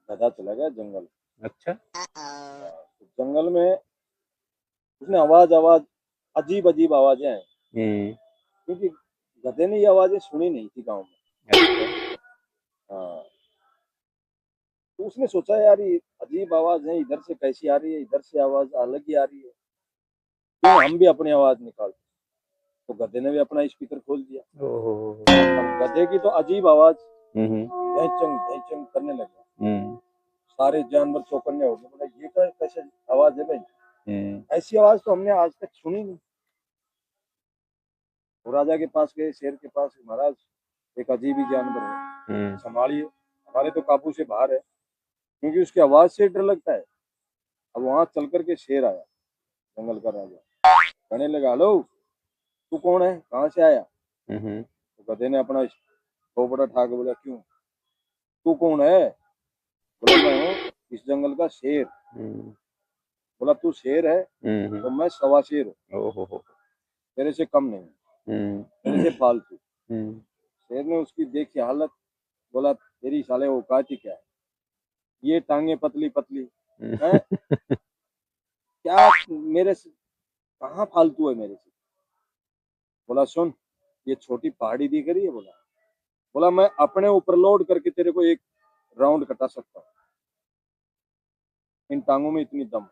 गधा चला गया जंगल। अच्छा। तो जंगल में उसने आवाज आवाज अजीब अजीब आवाजें आई, हम्म। क्योंकि गधे ने ये आवाजें सुनी नहीं थी गांव में। अच्छा। हाँ। तो उसने सोचा यार ये अजीब आवाज है, इधर से कैसी आ रही है, इधर से आवाज अलग ही आ रही है, क्यों हम भी अपनी आवाज निकालते। तो गधे ने भी अपना स्पीकर खोल दिया। ओहो। अब गधे की तो अजीब आवाज हम्म। भैचंग करने लगा। हम्म। सारे जानवर चौकन्ने हो गए, बोला ये क्या कैसे आवाज है भाई, हम्म। ऐसी आवाज तो हमने आज तक सुनी नहीं। वो राजा के पास गए, शेर के पास, महाराज एक अजीब ही जानवर है, संभालिए, हमारे तो काबू से बाहर है, क्योंकि उसकी आवाज से डर लगता है। अब वहां चल करके शेर आया, जंगल का राजा, कहने लगा हेलो, तू कौन है, कहाँ से आया। हम्म। तो गधे ने अपना खोपड़ा ठा के बोला क्यों, तू कौन है। बोला मैं हूँ इस जंगल का शेर। हम्म। बोला तू शेर है तो मैं सवा शेर हूँ, ओहो। तेरे से कम नहीं, तेरे से फालतू। हम्म। शेर ने उसकी देखी हालत, बोला तेरी साले औकात ही क्या है, ये टांगे पतली पतली है, क्या मेरे से, कहाँ फालतू है मेरे से। बोला सुन, ये छोटी पहाड़ी दिख रही है, बोला बोला मैं अपने ऊपर लोड करके तेरे को एक राउंड कटा सकता हूँ, इन टांगों में इतनी दम।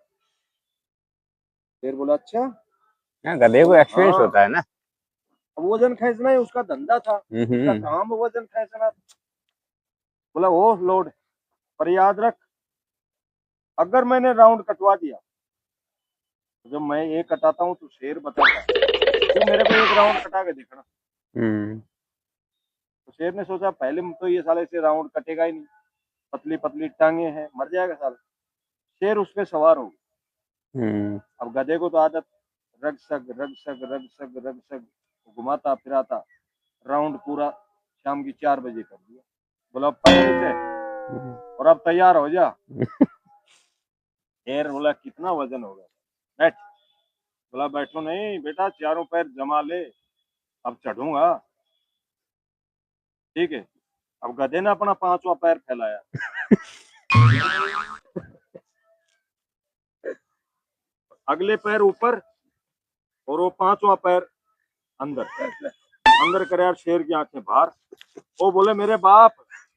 शेर बोला अच्छा। हाँ, गधे को बोला एक्सपीरियंस हाँ, होता है ना। अब वजन खींचना ही उसका धंधा था, उसका हम्म। काम वजन खींचना। बोला ओ लोड, पर याद रख, अगर मैंने राउंड कटवा दिया, जब मैं एक कटाता हूँ तो शेर बताता है, तू मेरे को एक राउंड कटा के देखना। हम्म। तो शेर ने सोचा पहले तो ये साले से राउंड कटेगा ही नहीं, पतली पतली टांगे हैं, मर जाएगा साला। शेर उस पर सवार हो गया। हम्म। अब गधे को तो आदत, रग सग रग सग रग सग रग सग, घुमाता फिराता राउंड पूरा शाम की 4 बजे कर दिया। बोला अब पैर नीचे और अब तैयार हो जा। शेर बोला कितना वजन होगा, बैठ। बोला बैठो नहीं बेटा, चारों पैर जमा ले, अब चढ़ूंगा। ठीक है। अब गधे ने अपना पांचवा पैर फैलाया, अगले पैर ऊपर और वो पांचवा पैर अंदर, अंदर करे यार, शेर की आंखें बाहर। वो बोले मेरे बाप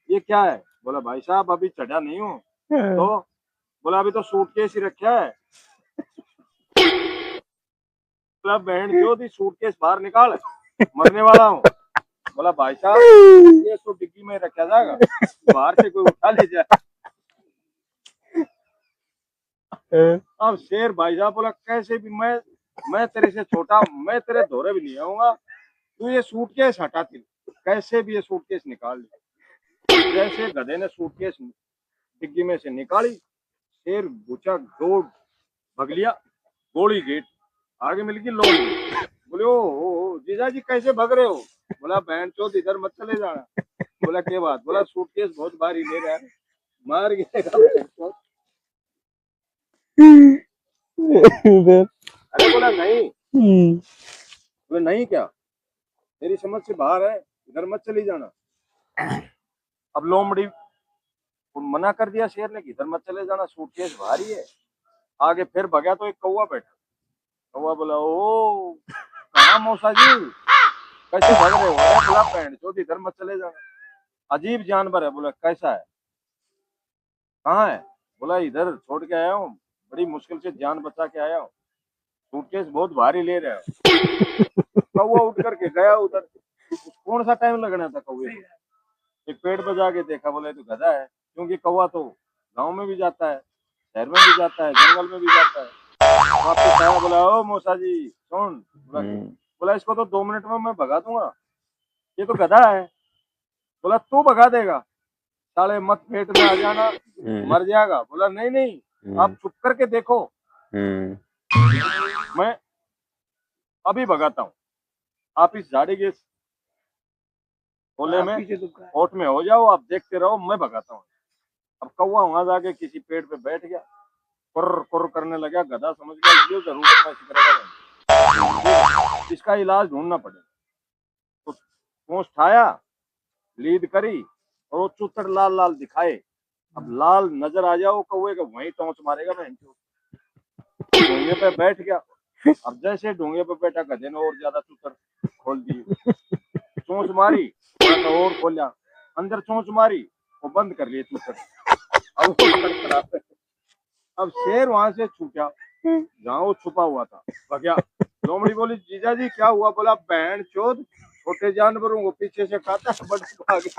ये क्या है। बोला भाई साहब अभी चढ़ा नहीं हूँ। तो बोला अभी तो सूटकेस ही रखा है। बोला बहन जो दी सूटकेस बाहर निकाल, मरने वाला हूँ। बोला भाई साहब ये तो डिग्गी में रखा जाएगा, बाहर से कोई उठा ले जाए। अब शेर भाई साहब बोला कैसे भी मैं तेरे से छोटा, मैं तेरे दौरे भी नहीं आऊंगा, तू ये सूटकेस हटा थी, कैसे भी ये सूटकेस निकाल ले। जैसे गधे ने सूटकेस डिग्गी में से निकाली, शेर गुचा दौड़ भग लिया, गोली गेट आगे मिल गई लोग। बोले ओ जीजा जी कैसे भग रहे हो। बोला बहन चोद इधर मत चले जाना। बोला क्या बात। बोला सूटकेस बहुत भारी ले रहा है, मार गिरेगा। अरे बोला नहीं। बोले नहीं क्या, मेरी समझ से बाहर है, इधर मत चली जाना। अब लोमड़ी मना कर दिया शेर ने कि इधर मत चले जाना, सूटकेस भारी है। आगे फिर भगा तो एक कौवा बैठा। कौवा बोला ओ कहाँ मौसा जी, कैसे भग रहे हो। अरे बोला बहन चोद इधर मत चले जाना, अजीब जानवर है। बोला कैसा है, कहाँ है। बोला इधर छोड़ के आया हूँ, बड़ी मुश्किल से जान बचा के आया हूँ, सूटकेस बहुत भारी ले रहे हो। कौवा उठ करके गया उधर। कौन सा टाइम लगना था कौवे को, एक पेड़ पर जाके देखा, बोले तो गधा है, क्योंकि कौवा तो गांव में भी जाता है, शहर में भी जाता है, जंगल में भी जाता है। वापस आया, बोला ओ मौसा जी सुन। बोला बोला इसको तो 2 मिनट में मैं भगा दूंगा, ये तो गधा है। बोला तू भगा देगा, साले मत पेट में आ जाना, मर जाएगा। बोला नहीं नहीं आप चुप करके देखो, मैं अभी भगाता हूँ, आप इस झाड़ी के कोले में ओट में हो जाओ, आप देखते रहो, मैं भगाता हूँ। अब कौवा वहां जाके किसी पेड़ पे बैठ गया, कुर्र कुर्र करने लगा। गधा समझ गया ये जरूर अपना करेगा, इसका इलाज ढूंढना पड़ेगा। तो पूंछ उठाया, लीद करी और वो चुत्तर लाल लाल दिखाए, अब लाल नजर आ जाओ कौवे का वहीं टोंच मारेगा बहन चो। ढोंगे पे बैठ गया। अब जैसे ढोंगे पे बैठा गधे ने और ज्यादा चूतर खोल दी। चोंच मारी और खोला, अंदर चोंच मारी वो बंद कर लिए चूतर। अब वो खड़खड़ाते हैं। अब शेर वहां से छूटा जहाँ वो छुपा हुआ था, भगया। लोमड़ी बोली जीजा जी क्या हुआ? बोला बहन चोद छोटे जानवरों को पीछे से खाता है, बड़ भागे।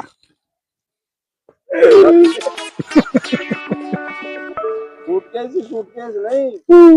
सूटकेस ही सूटकेस नहीं